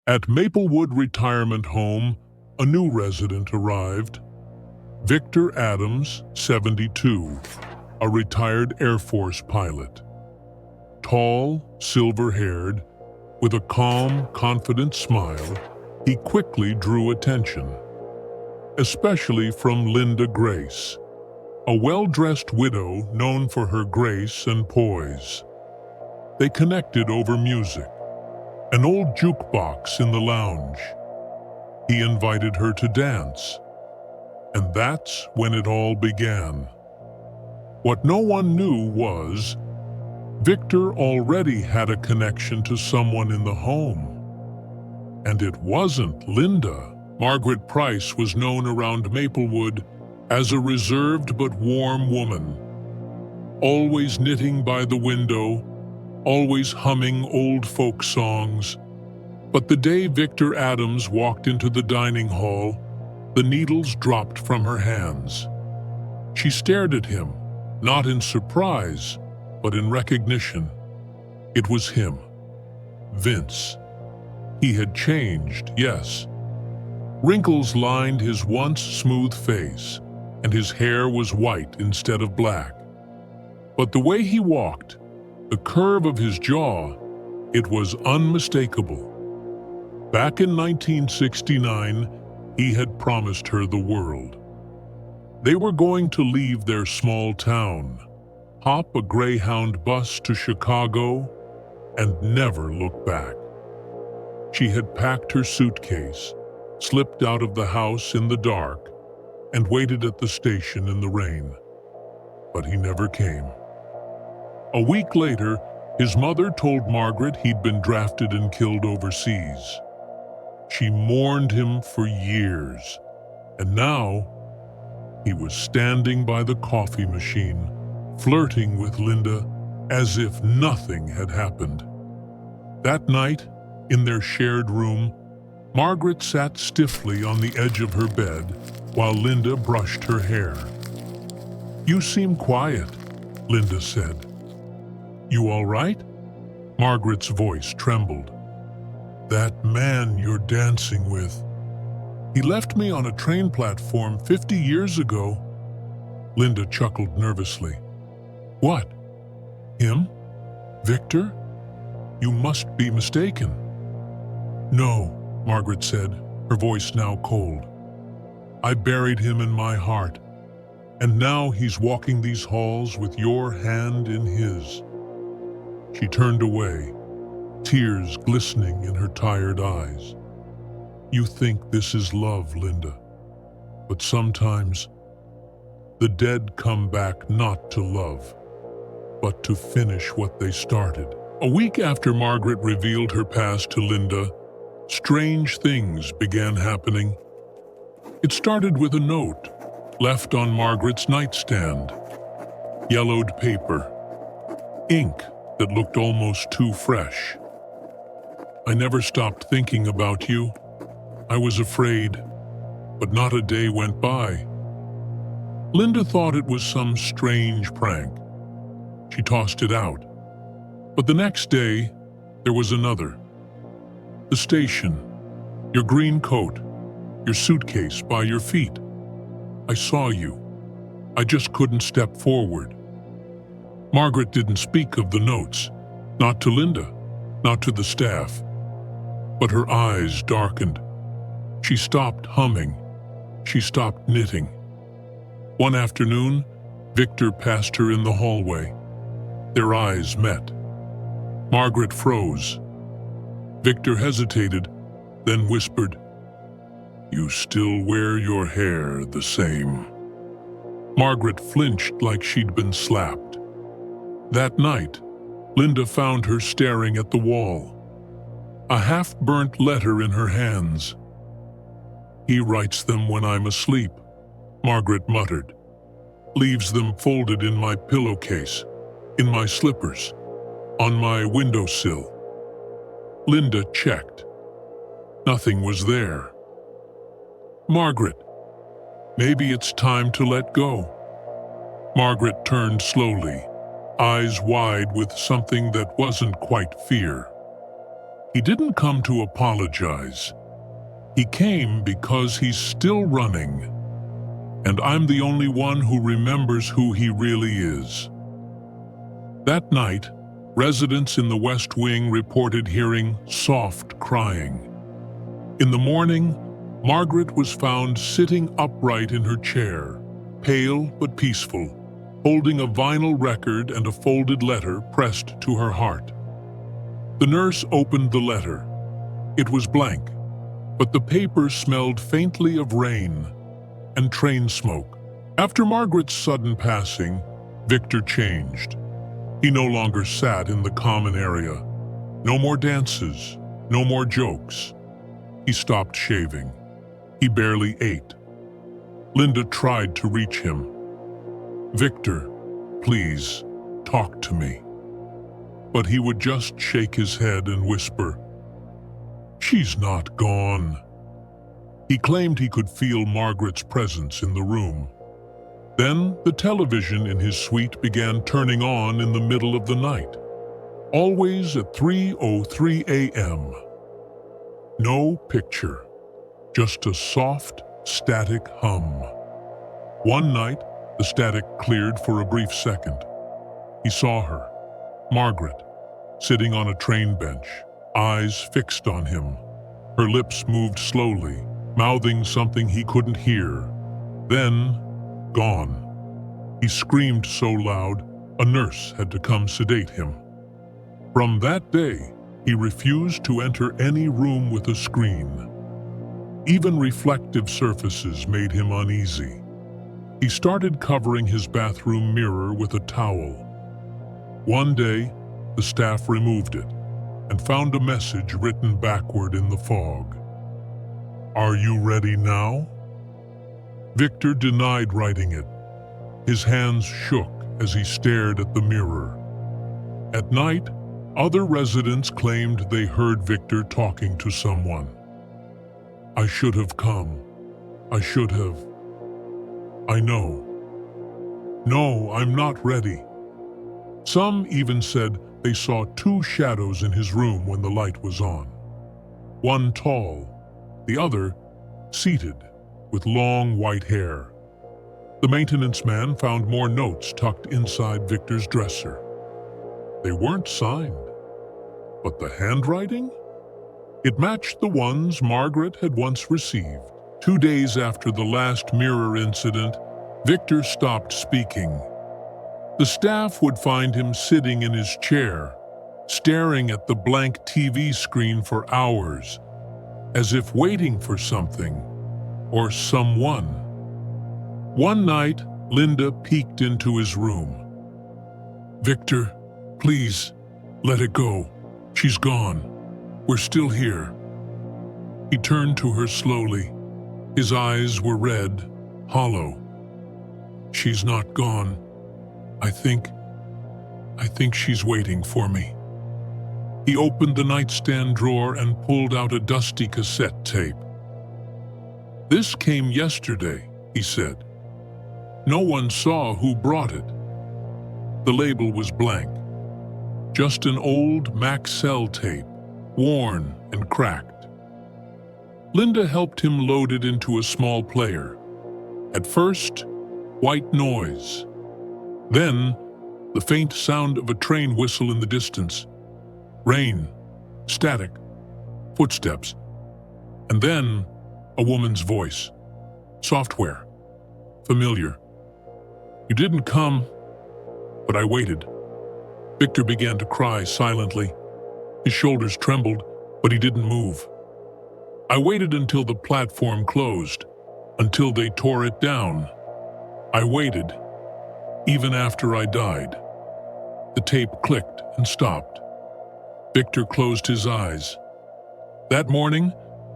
At Maplewood Retirement Home, a new resident arrived. Victor Adams, 72, a retired Air Force pilot. Tall, silver-haired, with a calm, confident smile, he quickly drew attention, especially from Linda Grace, a well-dressed widow known for her grace and poise. They connected over music, an old jukebox in the lounge. He invited her to dance, and that's when it all began. What no one knew was, Victor already had a connection to someone in the home. And it wasn't Linda. Margaret Price was known around Maplewood as a reserved but warm woman, always knitting by the window, always humming old folk songs. But the day Victor Adams walked into the dining hall, the needles dropped from her hands. She stared at him, not in surprise, but in recognition. It was him, Vince. He had changed, yes. Wrinkles lined his once smooth face, and his hair was white instead of black. But the way he walked, the curve of his jaw, it was unmistakable. Back in 1969, he had promised her the world. They were going to leave their small town, hop a Greyhound bus to Chicago, and never look back. She had packed her suitcase, slipped out of the house in the dark, and waited at the station in the rain. But he never came. A week later, his mother told Margaret he'd been drafted and killed overseas. She mourned him for years, and now he was standing by the coffee machine, flirting with Linda as if nothing had happened. That night, in their shared room, Margaret sat stiffly on the edge of her bed while Linda brushed her hair. "You seem quiet," Linda said. "You all right?" Margaret's voice trembled. "That man you're dancing with, he left me on a train platform 50 years ago." Linda chuckled nervously. "What? Him? Victor? You must be mistaken." "No," Margaret said, her voice now cold. "I buried him in my heart, and now he's walking these halls with your hand in his." She turned away, tears glistening in her tired eyes. "You think this is love, Linda, but sometimes the dead come back not to love, but to finish what they started." A week after Margaret revealed her past to Linda, strange things began happening. It started with a note left on Margaret's nightstand. Yellowed paper, ink that looked almost too fresh. "I never stopped thinking about you. I was afraid, but not a day went by." Linda thought it was some strange prank. She tossed it out. But the next day, there was another. "The station, your green coat, your suitcase by your feet. I saw you. I just couldn't step forward." Margaret didn't speak of the notes, not to Linda, not to the staff. But her eyes darkened. She stopped humming. She stopped knitting. One afternoon, Victor passed her in the hallway. Their eyes met. Margaret froze. Victor hesitated, then whispered, "You still wear your hair the same." Margaret flinched like she'd been slapped. That night, Linda found her staring at the wall, a half-burnt letter in her hands. "He writes them when I'm asleep," Margaret muttered. "Leaves them folded in my pillowcase, in my slippers, on my windowsill." Linda checked. Nothing was there. "Margaret, maybe it's time to let go." Margaret turned slowly, eyes wide with something that wasn't quite fear. He didn't come to apologize. He came because he's still running, and I'm the only one who remembers who he really is. That night, residents in the West Wing reported hearing soft crying. In the morning, Margaret was found sitting upright in her chair, pale but peaceful, holding a vinyl record and a folded letter pressed to her heart. The nurse opened the letter. It was blank, but the paper smelled faintly of rain and train smoke. After Margaret's sudden passing, Victor changed. He no longer sat in the common area. No more dances, no more jokes. He stopped shaving. He barely ate. Linda tried to reach him. "Victor, please, talk to me." But he would just shake his head and whisper, "She's not gone." He claimed he could feel Margaret's presence in the room. Then the television in his suite began turning on in the middle of the night, always at 3:03 a.m. No picture, just a soft, static hum. One night, the static cleared for a brief second. He saw her, Margaret, sitting on a train bench, eyes fixed on him. Her lips moved slowly, mouthing something he couldn't hear. Then, gone. He screamed so loud, a nurse had to come sedate him. From that day, he refused to enter any room with a screen. Even reflective surfaces made him uneasy. He started covering his bathroom mirror with a towel. One day, the staff removed it and found a message written backward in the fog. "Are you ready now?" Victor denied writing it. His hands shook as he stared at the mirror. At night, other residents claimed they heard Victor talking to someone. "I should have come. I should have. I know. No, I'm not ready." Some even said they saw two shadows in his room when the light was on. One tall, the other seated, with long white hair. The maintenance man found more notes tucked inside Victor's dresser. They weren't signed, but the handwriting? It matched the ones Margaret had once received. 2 days after the last mirror incident, Victor stopped speaking. The staff would find him sitting in his chair, staring at the blank TV screen for hours, as if waiting for something or someone. One night, Linda peeked into his room. "Victor, please, let it go. She's gone. We're still here." He turned to her slowly. His eyes were red, hollow. "She's not gone. I think she's waiting for me." He opened the nightstand drawer and pulled out a dusty cassette tape. "This came yesterday," he said. "No one saw who brought it." The label was blank. Just an old Maxell tape, worn and cracked. Linda helped him load it into a small player. At first, white noise. Then, the faint sound of a train whistle in the distance. Rain, static, footsteps. And then, a woman's voice. Software. Familiar. "You didn't come, but I waited." Victor began to cry silently. His shoulders trembled, but he didn't move. "I waited until the platform closed, until they tore it down. I waited, even after I died." The tape clicked and stopped. Victor closed his eyes. That morning,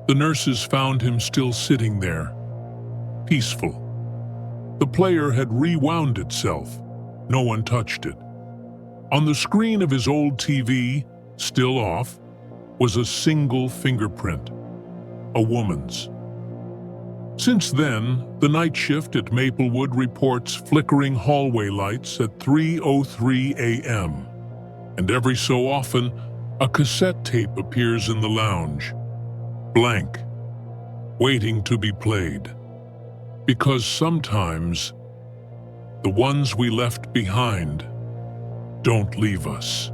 the nurses found him still sitting there, peaceful. The player had rewound itself. No one touched it. On the screen of his old TV, still off, was a single fingerprint, a woman's. Since then, the night shift at Maplewood reports flickering hallway lights at 3:03 a.m., and every so often, A cassette tape appears in the lounge, blank, waiting to be played. Because sometimes the ones we left behind don't leave us.